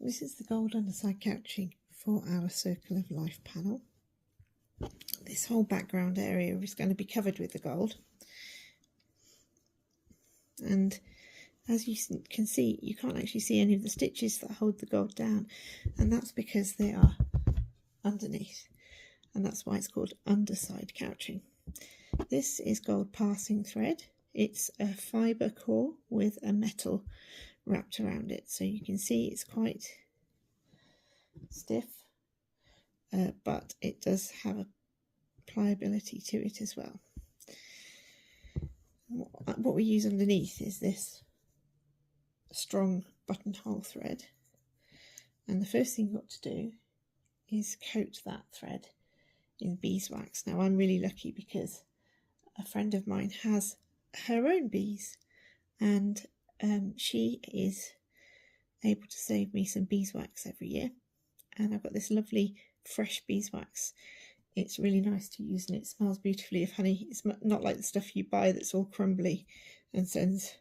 This is the gold underside couching for our Circle of Life panel. This whole background area is going to be covered with the gold. And as you can see, you can't actually see any of the stitches that hold the gold down. And that's because they are underneath. And that's why it's called underside couching. This is gold passing thread. It's a fibre core with a metal wrapped around it. So you can see it's quite stiff, but it does have a pliability to it as well. What we use underneath is this strong buttonhole thread. And the first thing you've got to do is coat that thread in beeswax. Now I'm really lucky because a friend of mine has her own bees, and she is able to save me some beeswax every year, and I've got this lovely fresh beeswax. It's really nice to use and it smells beautifully of honey. It's not like the stuff you buy that's all crumbly and sends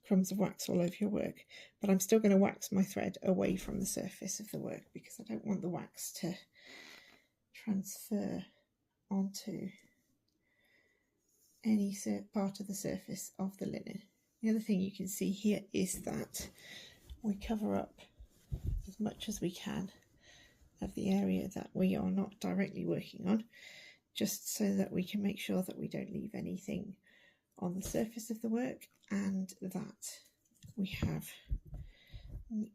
crumbs of wax all over your work. But I'm still going to wax my thread away from the surface of the work because I don't want the wax to transfer onto any part of the surface of the linen. The other thing you can see here is that we cover up as much as we can of the area that we are not directly working on, just so that we can make sure that we don't leave anything on the surface of the work, and that we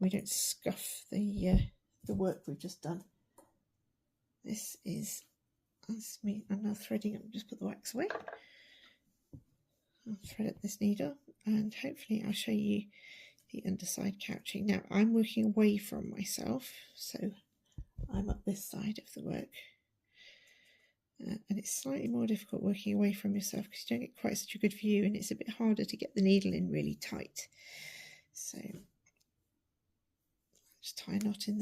don't scuff the work we've just done. This is, that's me. I'm now threading up. Just put the wax away. I'll thread up this needle and hopefully I'll show you the underside couching. Now I'm working away from myself, so I'm up this side of the work, and it's slightly more difficult working away from yourself because you don't get quite such a good view, and it's a bit harder to get the needle in really tight. So just tie a knot in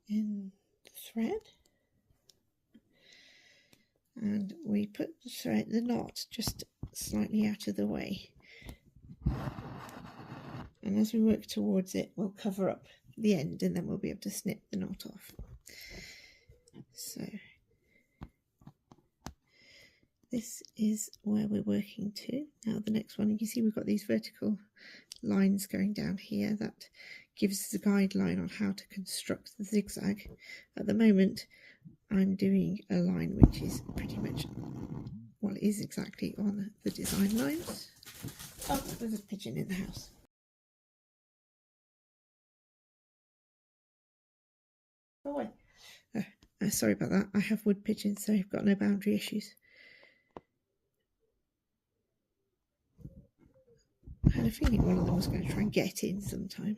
the thread, and we put the knot just slightly out of the way, and as we work towards it we'll cover up the end and then we'll be able to snip the knot off. So this is where we're working to. Now the next one, you can see we've got these vertical lines going down here that gives us a guideline on how to construct the zigzag. At the moment I'm doing a line which is pretty much, well, it is exactly on the design lines. Oh, there's a pigeon in the house. Oh wait, sorry about that. I have wood pigeons, so I've got no boundary issues. I had a feeling one of them was going to try and get in sometime.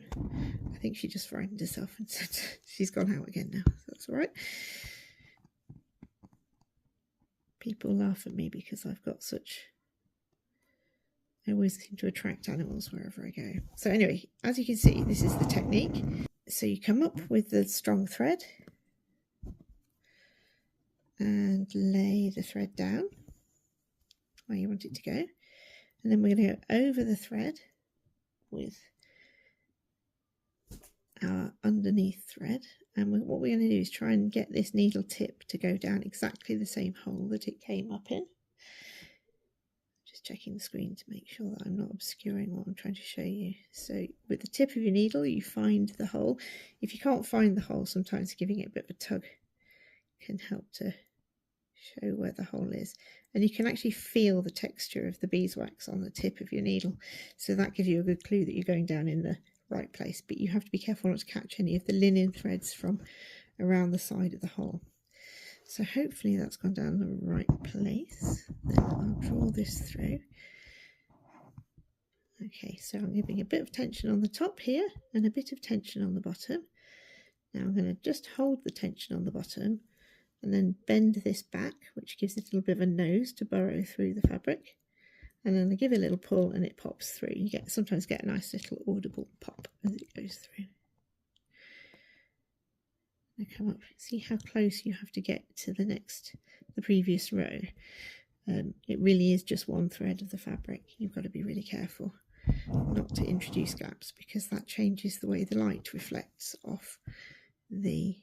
I think she just frightened herself and said she's gone out again now, so that's all right. People laugh at me because I've got such... I always seem to attract animals wherever I go. So anyway, as you can see, this is the technique. So you come up with the strong thread and lay the thread down where you want it to go, and then we're going to go over the thread with our underneath thread, and what we're going to do is try and get this needle tip to go down exactly the same hole that it came up in. Just checking the screen to make sure that I'm not obscuring what I'm trying to show you. So with the tip of your needle you find the hole. If you can't find the hole, sometimes giving it a bit of a tug can help to show where the hole is, and you can actually feel the texture of the beeswax on the tip of your needle, so that gives you a good clue that you're going down in the right place. But you have to be careful not to catch any of the linen threads from around the side of the hole. So hopefully that's gone down the right place. Then I'll draw this through. Okay, so I'm giving a bit of tension on the top here and a bit of tension on the bottom. Now I'm going to just hold the tension on the bottom and then bend this back, which gives it a little bit of a nose to burrow through the fabric. And then I give it a little pull and it pops through. You sometimes get a nice little audible pop as it goes through. I come up, see how close you have to get to the previous row. It really is just one thread of the fabric. You've got to be really careful. not to introduce gaps, because that changes the way the light reflects off the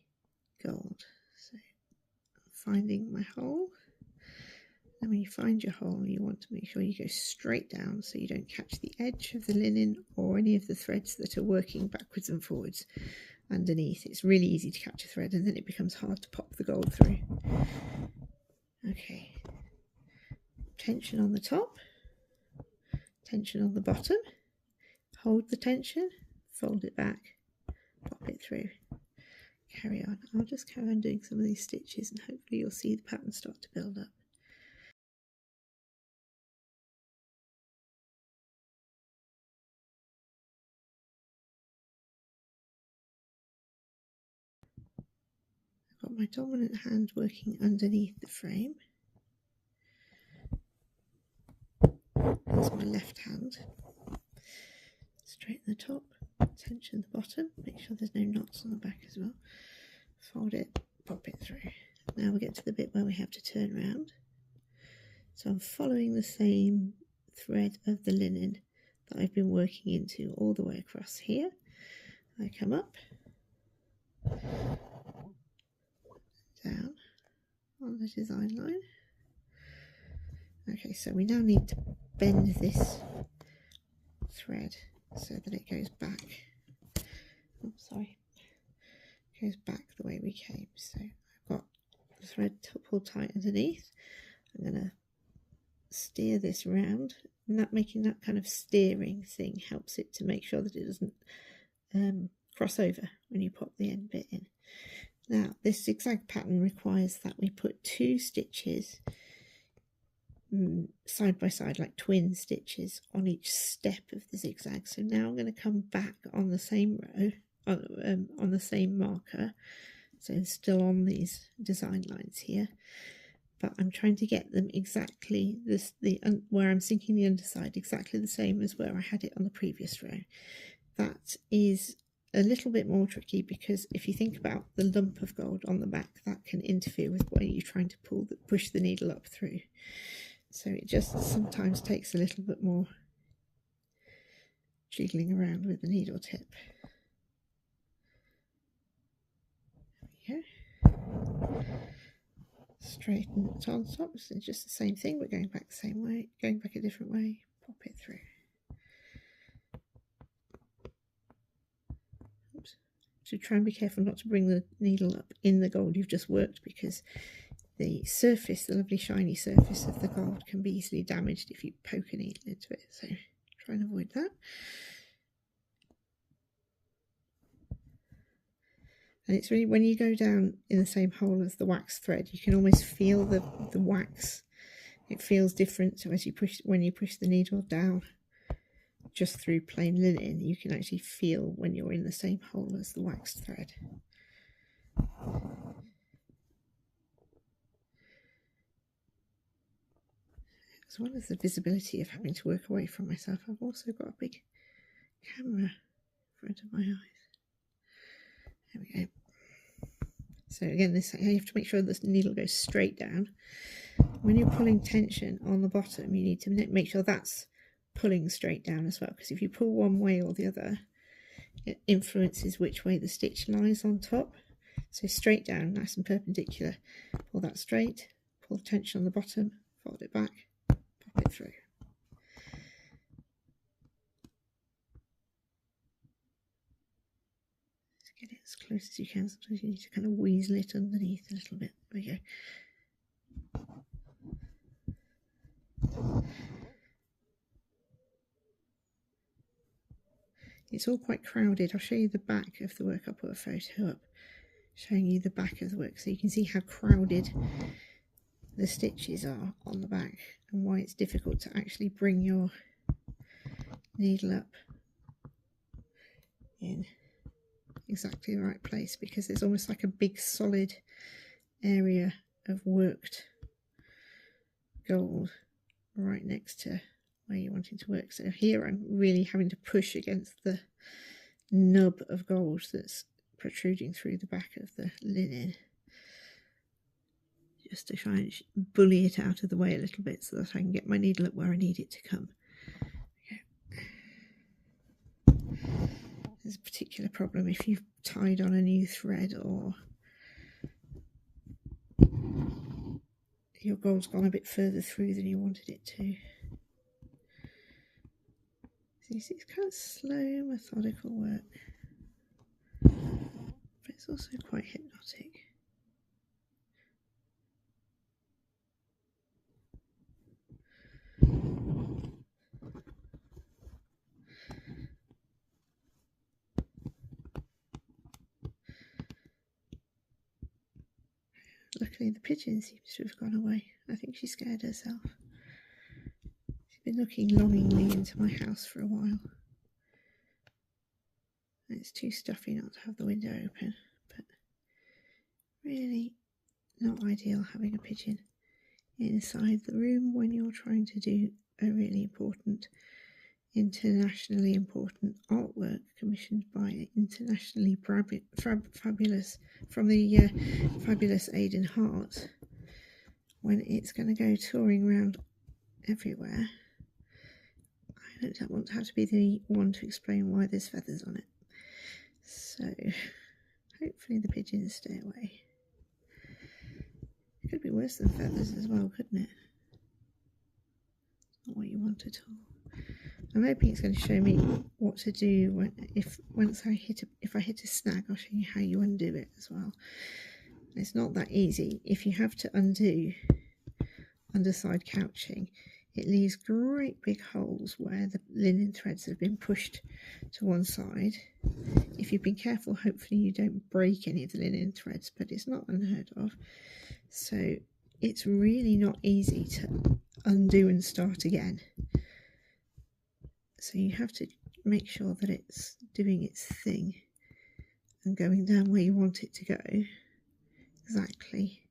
gold. So finding my hole, and when you find your hole you want to make sure you go straight down so you don't catch the edge of the linen or any of the threads that are working backwards and forwards underneath. It's really easy to catch a thread and then it becomes hard to pop the gold through. Okay, tension on the top, tension on the bottom, hold the tension, fold it back, pop it through, carry on. I'll just carry on doing some of these stitches and hopefully you'll see the pattern start to build up. I've got my dominant hand working underneath the frame. That's my left hand. Straighten the top, tension the bottom, make sure there's no knots on the back as well. Fold it, pop it through. Now we get to the bit where we have to turn around. So I'm following the same thread of the linen that I've been working into all the way across here. I come up, down on the design line. Okay, so we now need to bend this thread so that it goes back. Oh, sorry, it goes back the way we came. So I've got the thread pulled tight underneath. I'm going to steer this round, and that making that kind of steering thing helps it to make sure that it doesn't cross over when you pop the end bit in. Now this zigzag pattern requires that we put 2 stitches side by side, like twin stitches on each step of the zigzag. So now I'm going to come back on the same row, on the same marker, so still on these design lines here, but I'm trying to get them exactly where I'm sinking the underside exactly the same as where I had it on the previous row. That is a little bit more tricky because if you think about the lump of gold on the back, that can interfere with where you're trying to push the needle up through. So it just sometimes takes a little bit more jiggling around with the needle tip. There we go. Straighten it on top, so it's just the same thing, but going back the same way, going back a different way, pop it through. Oops. So try and be careful not to bring the needle up in the gold you've just worked, because the surface, the lovely shiny surface of the gold, can be easily damaged if you poke a needle into it, so try and avoid that. And it's really, when you go down in the same hole as the wax thread, you can almost feel the wax. It feels different. So as you when you push the needle down just through plain linen, you can actually feel when you're in the same hole as the wax thread. As well as the visibility of having to work away from myself, I've also got a big camera in front of my eyes. There we go. So again, you have to make sure this needle goes straight down. When you're pulling tension on the bottom, you need to make sure that's pulling straight down as well, because if you pull one way or the other, it influences which way the stitch lies on top. So straight down, nice and perpendicular. Pull that straight, pull the tension on the bottom, fold it back, pop it through. Get it as close as you can. Sometimes you need to kind of weasel it underneath a little bit. There we go. It's all quite crowded. I'll show you the back of the work. I'll put a photo up showing you the back of the work so you can see how crowded the stitches are on the back and why it's difficult to actually bring your needle up in exactly the right place, because there's almost like a big solid area of worked gold right next to where you're wanting to work. So here I'm really having to push against the nub of gold that's protruding through the back of the linen, just to try and bully it out of the way a little bit so that I can get my needle up where I need it to come. Okay. there's a particular problem if you've tied on a new thread or your gold's gone a bit further through than you wanted it to. So you see, it's kind of slow, methodical work, but it's also quite hypnotic. Luckily the pigeon seems to have gone away. I think she scared herself. She's been looking longingly into my house for a while. It's too stuffy not to have the window open, but really not ideal having a pigeon inside the room when you're trying to do a really important, internationally important artwork commissioned by internationally fabulous, from the fabulous Aidan Hart, when it's going to go touring around everywhere. I don't want to have to be the one to explain why there's feathers on it. So hopefully the pigeons stay away. It could be worse than feathers as well, couldn't it? Not what you want at all. I'm hoping it's going to show me what to do if I hit a snag. I'll show you how you undo it as well. It's not that easy. If you have to undo underside couching, it leaves great big holes where the linen threads have been pushed to one side. If you've been careful, hopefully you don't break any of the linen threads, but it's not unheard of. So it's really not easy to undo and start again. So you have to make sure that it's doing its thing and going down where you want it to go exactly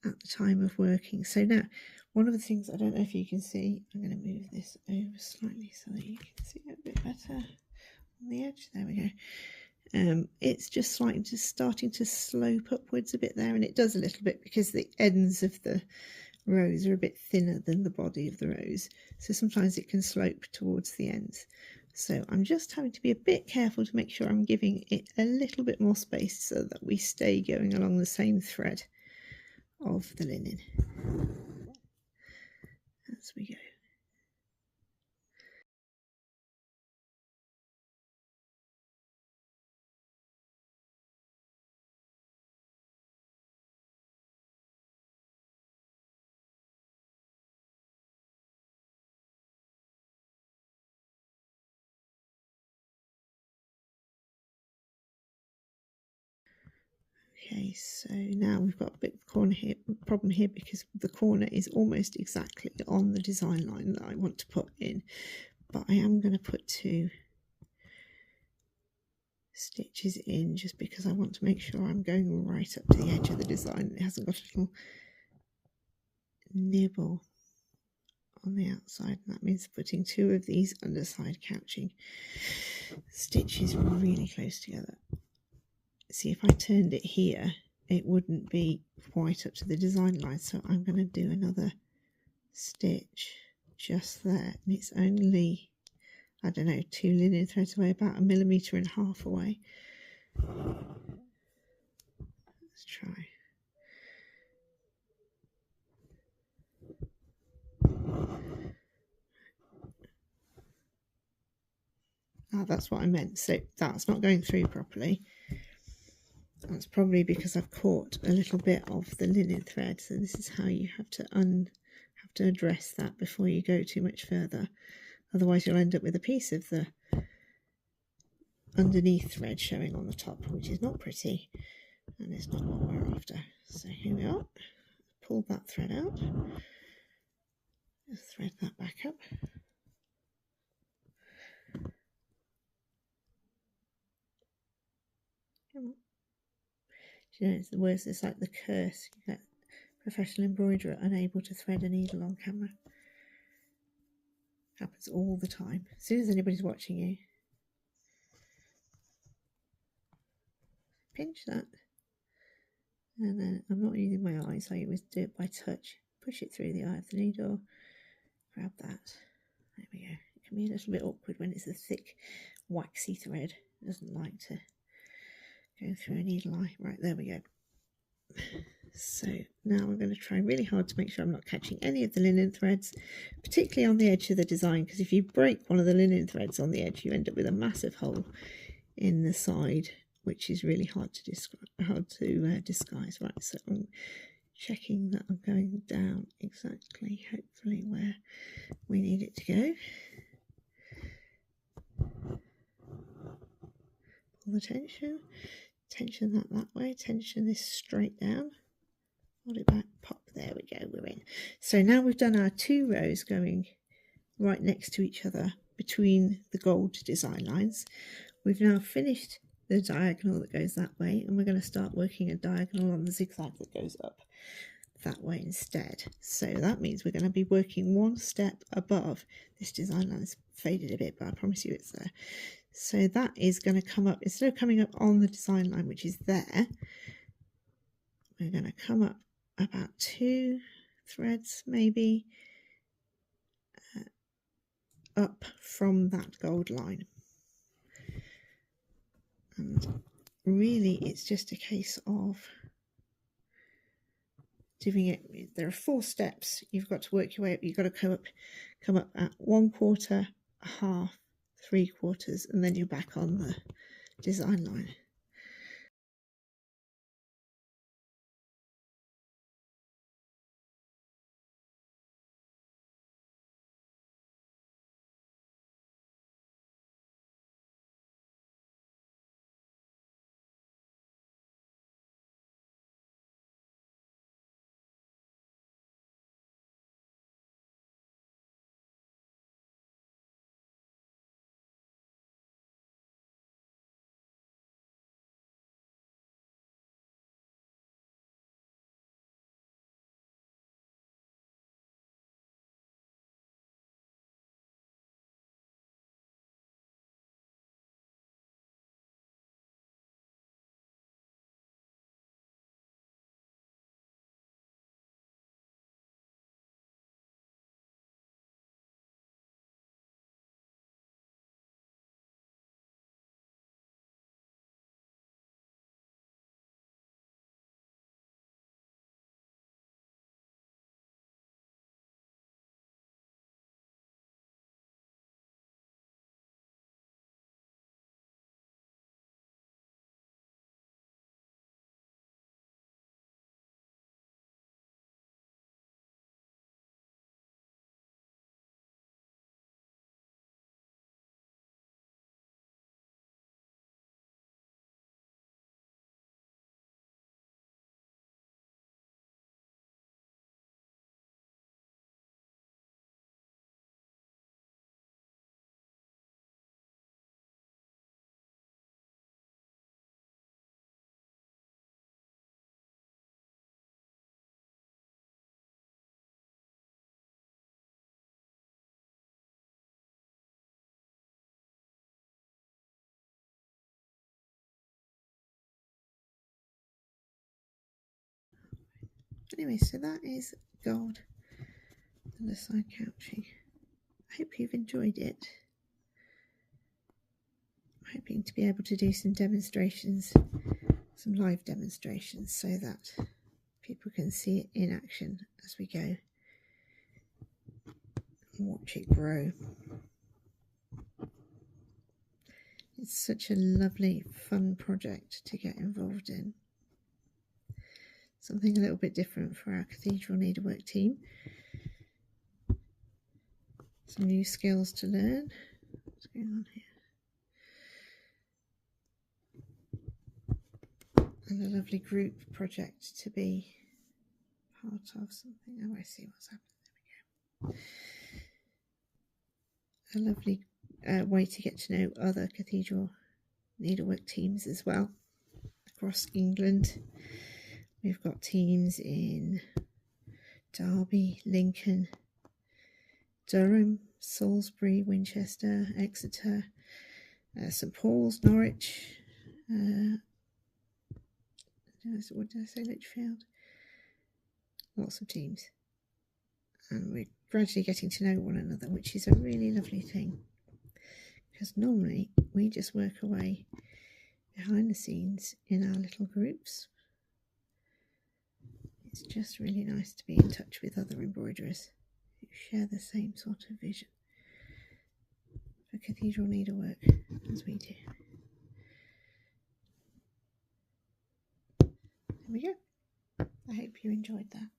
at the time of working. So now, one of the things, I don't know if you can see, I'm going to move this over slightly so that you can see it a bit better on the edge. There we go. It's just starting to slope upwards a bit there, and it does a little bit because the ends of the rows are a bit thinner than the body of the rose, so sometimes it can slope towards the ends. So I'm just having to be a bit careful to make sure I'm giving it a little bit more space so that we stay going along the same thread of the linen as we go. Okay, so now we've got a bit of problem here because the corner is almost exactly on the design line that I want to put in, but I am going to put 2 stitches in just because I want to make sure I'm going right up to the edge of the design. It hasn't got a little nibble on the outside, and that means putting 2 of these underside couching stitches really close together. See, if I turned it here, it wouldn't be quite up to the design line, so I'm going to do another stitch just there, and it's only, I don't know, 2 linen threads away, about 1.5 millimeters away. Let's try. Ah, that's what I meant. So that's not going through properly. That's probably because I've caught a little bit of the linen thread. So this is how you have to address that before you go too much further. Otherwise you'll end up with a piece of the underneath thread showing on the top, which is not pretty, and it's not what we're after. So here we are. Pull that thread out. Just thread that back up. Come on. Do you know, it's the worst. It's like the curse. You get professional embroiderer unable to thread a needle on camera. Happens all the time. As soon as anybody's watching you, pinch that, and then I'm not using my eyes. I always do it by touch. Push it through the eye of the needle. Grab that. There we go. It can be a little bit awkward when it's a thick, waxy thread. It doesn't like to go through a needle eye. Right, there we go. So now I'm going to try really hard to make sure I'm not catching any of the linen threads, particularly on the edge of the design, because if you break one of the linen threads on the edge, you end up with a massive hole in the side, which is really hard to disguise. Right, so I'm checking that I'm going down exactly, hopefully, where we need it to go. Pull the tension that way, tension this straight down, hold it back, pop, there we go, we're in. So now we've done our 2 rows going right next to each other between the gold design lines. We've now finished the diagonal that goes that way, and we're going to start working a diagonal on the zigzag that goes up that way instead. So that means we're going to be working 1 step above. This design line is faded a bit, but I promise you it's there. So that is going to come up, instead of coming up on the design line, which is there, we're going to come up about 2 threads maybe up from that gold line. And really it's just a case of doing it. There are 4 steps you've got to work your way up. You've got to come up at 1/4, a half, 3/4, and then you're back on the design line. Anyway, so that is gold underside couching. I hope you've enjoyed it. I'm hoping to be able to do some demonstrations, some live demonstrations, so that people can see it in action as we go and watch it grow. It's such a lovely, fun project to get involved in. Something a little bit different for our cathedral needlework team. Some new skills to learn. What's going on here? And a lovely group project to be part of. Something. Oh, I see what's happening. There we go. A lovely way to get to know other cathedral needlework teams as well across England. We've got teams in Derby, Lincoln, Durham, Salisbury, Winchester, Exeter, St Paul's, Norwich. What did I say? Lichfield. Lots of teams, and we're gradually getting to know one another, which is a really lovely thing, because normally we just work away behind the scenes in our little groups. It's just really nice to be in touch with other embroiderers who share the same sort of vision for cathedral needlework as we do. There we go. I hope you enjoyed that.